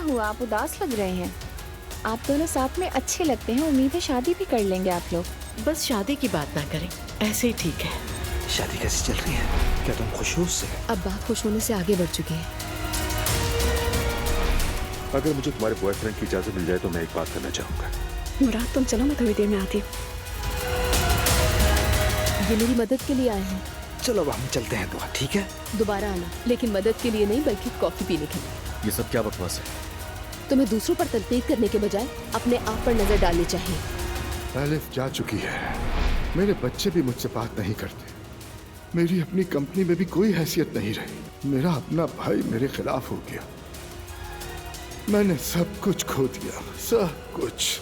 हुआ, आप उदास लग रहे हैं? आप दोनों साथ में अच्छे लगते हैं, उम्मीद है शादी भी कर लेंगे आप लोग। बस शादी की बात ना करें, ऐसे ही ठीक है। शादी कैसी चल रही है? क्या तुम खुश हो उससे? अब बात खुश होने से आगे बढ़ चुकी है। अगर मुझे तुम्हारे बॉयफ्रेंड की इजाजत मिल जाए तो मैं एक बात करना चाहूंगा। मुराद तुम चलो, मैं थोड़ी देर में आती हूँ। ये मेरी मदद के लिए आए हैं। चलो अब हम चलते हैं दुआ, ठीक है? दोबारा आना, लेकिन मदद के लिए नहीं बल्कि कॉफी पीने के लिए। ये सब क्या बकवास है? तुम्हें दूसरों पर तनकीद करने के बजाय अपने आप पर नजर डालनी चाहिए। अलिफ जा चुकी है, मेरे बच्चे भी मुझसे बात नहीं करते, मेरी अपनी कंपनी में भी कोई हैसियत नहीं रही, मेरा अपना भाई मेरे खिलाफ हो गया, मैंने सब कुछ खो दिया, सब कुछ।